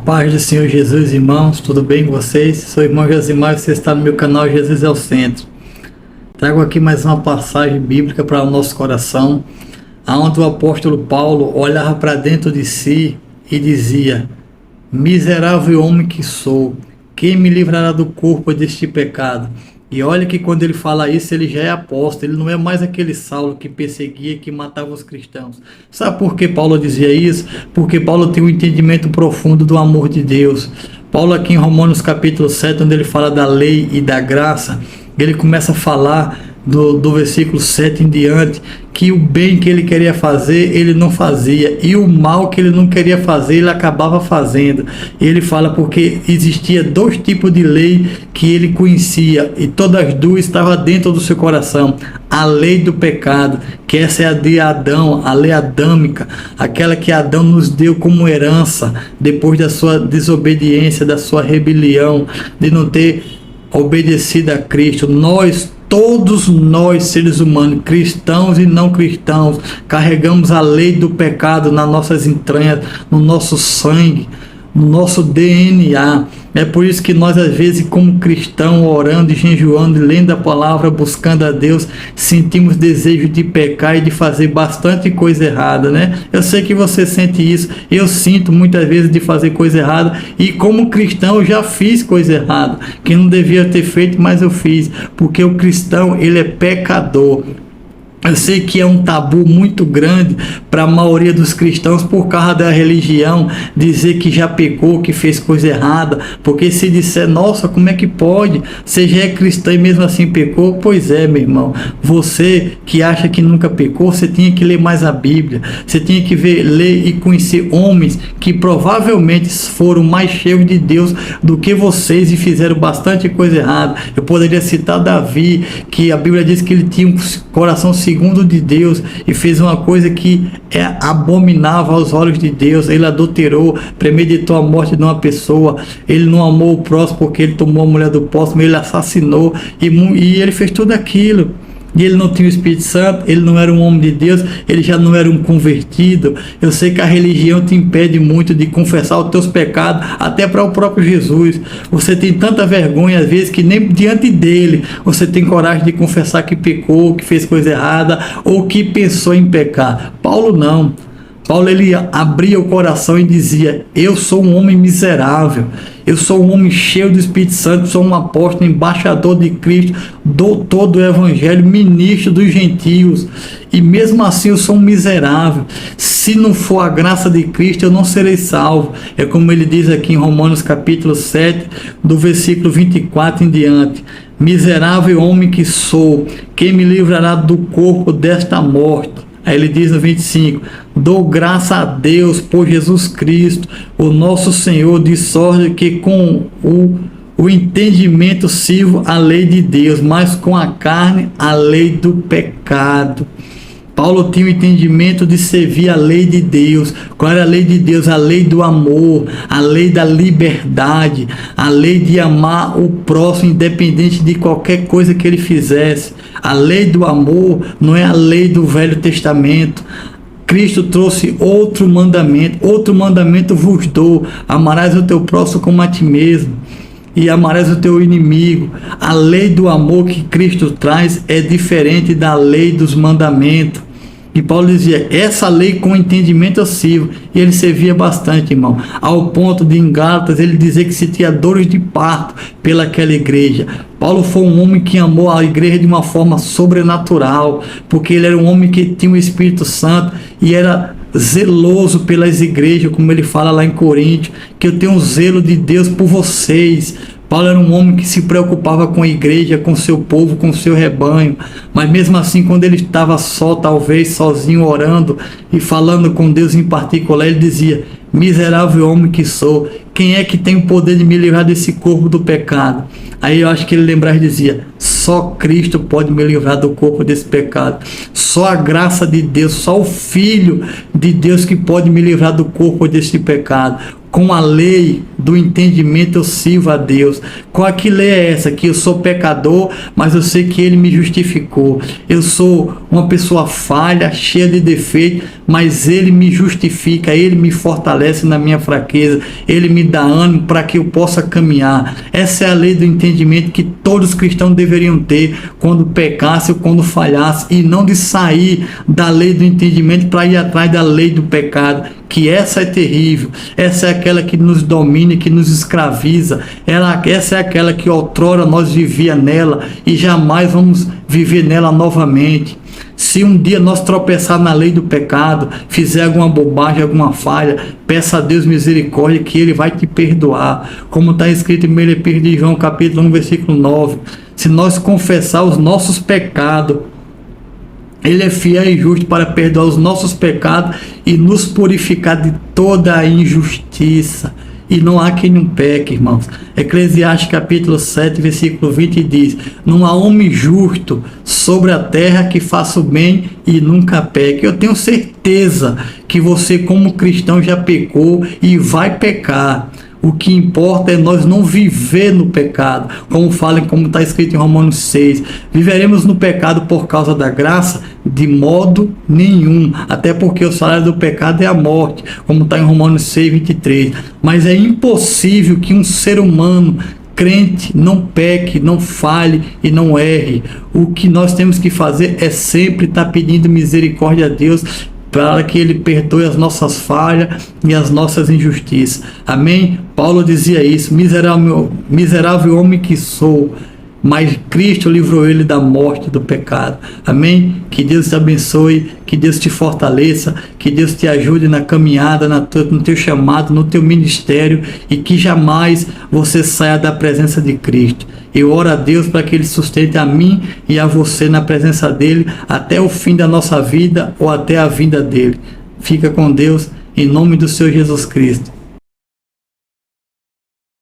paz do Senhor Jesus, irmãos, tudo bem com vocês? Sou o irmão Josimar e você está no meu canal Jesus é o Centro. Trago aqui mais uma passagem bíblica para o nosso coração, onde o apóstolo Paulo olhava para dentro de si e dizia: miserável homem que sou, quem me livrará do corpo deste pecado? E olha que quando ele fala isso, ele já é apóstolo, ele não é mais aquele Saulo que perseguia, que matava os cristãos. Sabe por que Paulo dizia isso? Porque Paulo tem um entendimento profundo do amor de Deus. Paulo aqui em Romanos capítulo 7, onde ele fala da lei e da graça, ele começa a falar do versículo 7 em diante, que o bem que ele queria fazer, ele não fazia, e o mal que ele não queria fazer, ele acabava fazendo. Ele fala porque existia dois tipos de lei que ele conhecia, e todas as duas estavam dentro do seu coração. A lei do pecado, que essa é a de Adão, a lei adâmica, aquela que Adão nos deu como herança, depois da sua desobediência, da sua rebelião, de não ter obedecido a Cristo. Todos nós, seres humanos, cristãos e não cristãos, carregamos a lei do pecado nas nossas entranhas, no nosso sangue, no nosso DNA. É por isso que nós, às vezes, como cristãos, orando e jejuando, lendo a palavra, buscando a Deus, sentimos desejo de pecar e de fazer bastante coisa errada, né? Eu sei que você sente isso, eu sinto muitas vezes de fazer coisa errada, e como cristão eu já fiz coisa errada, que não devia ter feito, mas eu fiz, porque o cristão, ele é pecador. Eu sei que é um tabu muito grande para a maioria dos cristãos, por causa da religião, dizer que já pecou, que fez coisa errada. Porque se disser, nossa, como é que pode? Você já é cristão e mesmo assim pecou? Pois é, meu irmão. Você que acha que nunca pecou, você tinha que ler mais a Bíblia. Você tinha que ler e conhecer homens que provavelmente foram mais cheios de Deus do que vocês e fizeram bastante coisa errada. Eu poderia citar Davi, que a Bíblia diz que ele tinha um coração segundo de Deus e fez uma coisa que é abominável aos olhos de Deus. Ele adulterou, premeditou a morte de uma pessoa, ele não amou o próximo porque ele tomou a mulher do próximo, ele assassinou e ele fez tudo aquilo. E ele não tinha o Espírito Santo, ele não era um homem de Deus, ele já não era um convertido. Eu sei que a religião te impede muito de confessar os teus pecados, até para o próprio Jesus. Você tem tanta vergonha às vezes que nem diante dele você tem coragem de confessar que pecou, que fez coisa errada ou que pensou em pecar. Paulo não. Paulo, ele abria o coração e dizia: eu sou um homem miserável, eu sou um homem cheio do Espírito Santo, sou um apóstolo, embaixador de Cristo, doutor do Evangelho, ministro dos gentios, e mesmo assim eu sou um miserável. Se não for a graça de Cristo, eu não serei salvo. É como ele diz aqui em Romanos capítulo 7, do versículo 24 em diante: miserável homem que sou, quem me livrará do corpo desta morte? Aí ele diz no 25: dou graça a Deus por Jesus Cristo, o nosso Senhor, de sorte que com o entendimento sirvo a lei de Deus, mas com a carne a lei do pecado. Paulo tinha o entendimento de servir a lei de Deus. Qual era a lei de Deus? A lei do amor, a lei da liberdade, a lei de amar o próximo independente de qualquer coisa que ele fizesse. A lei do amor não é a lei do Velho Testamento. Cristo trouxe outro mandamento vos dou: amarás o teu próximo como a ti mesmo, e amarás o teu inimigo. A lei do amor que Cristo traz é diferente da lei dos mandamentos. E Paulo dizia: essa lei com entendimento eu sirvo. E ele servia bastante, irmão, ao ponto de em Gálatas ele dizer que sentia dores de parto pelaquela igreja. Paulo foi um homem que amou a igreja de uma forma sobrenatural, porque ele era um homem que tinha o Espírito Santo e era zeloso pelas igrejas, como ele fala lá em Coríntios, que eu tenho um zelo de Deus por vocês. Paulo era um homem que se preocupava com a igreja, com o seu povo, com o seu rebanho. Mas mesmo assim, quando ele estava só, talvez sozinho, orando e falando com Deus em particular, ele dizia: miserável homem que sou, quem é que tem o poder de me livrar desse corpo do pecado? Aí eu acho que ele lembrava e dizia: só Cristo pode me livrar do corpo desse pecado. Só a graça de Deus, só o Filho de Deus que pode me livrar do corpo desse pecado. Com a lei do entendimento eu sirvo a Deus. Qual que lei é essa? Que eu sou pecador, mas eu sei que Ele me justificou. Eu sou uma pessoa falha, cheia de defeitos, mas Ele me justifica, Ele me fortalece na minha fraqueza, Ele me dá ânimo para que eu possa caminhar. Essa é a lei do entendimento que todos os cristãos deveriam ter quando pecasse ou quando falhasse, e não de sair da lei do entendimento para ir atrás da lei do pecado, que essa é terrível, essa é aquela que nos domina, que nos escraviza, essa é aquela que outrora nós vivia nela e jamais vamos viver nela novamente. Se um dia nós tropeçar na lei do pecado, fizer alguma bobagem, alguma falha, peça a Deus misericórdia, que Ele vai te perdoar, como está escrito em 1 Epístola de João, capítulo 1, versículo 9. Se nós confessar os nossos pecados, Ele é fiel e justo para perdoar os nossos pecados e nos purificar de toda a injustiça. E não há quem não peque, irmãos. Eclesiastes capítulo 7, versículo 20 diz: não há homem justo sobre a terra que faça o bem e nunca peque. Eu tenho certeza que você, como cristão, já pecou e vai pecar. O que importa é nós não viver no pecado, como está escrito em Romanos 6. Viveremos no pecado por causa da graça? De modo nenhum, até porque o salário do pecado é a morte, como está em Romanos 6, 23. Mas é impossível que um ser humano crente não peque, não falhe e não erre. O que nós temos que fazer é sempre estar pedindo misericórdia a Deus, para que Ele perdoe as nossas falhas e as nossas injustiças. Amém? Paulo dizia isso: miserável homem que sou, mas Cristo livrou ele da morte, do pecado. Amém? Que Deus te abençoe, que Deus te fortaleça, que Deus te ajude na caminhada, no teu chamado, no teu ministério, e que jamais você saia da presença de Cristo. Eu oro a Deus para que Ele sustente a mim e a você na presença dEle até o fim da nossa vida ou até a vinda dEle. Fica com Deus, em nome do Senhor Jesus Cristo.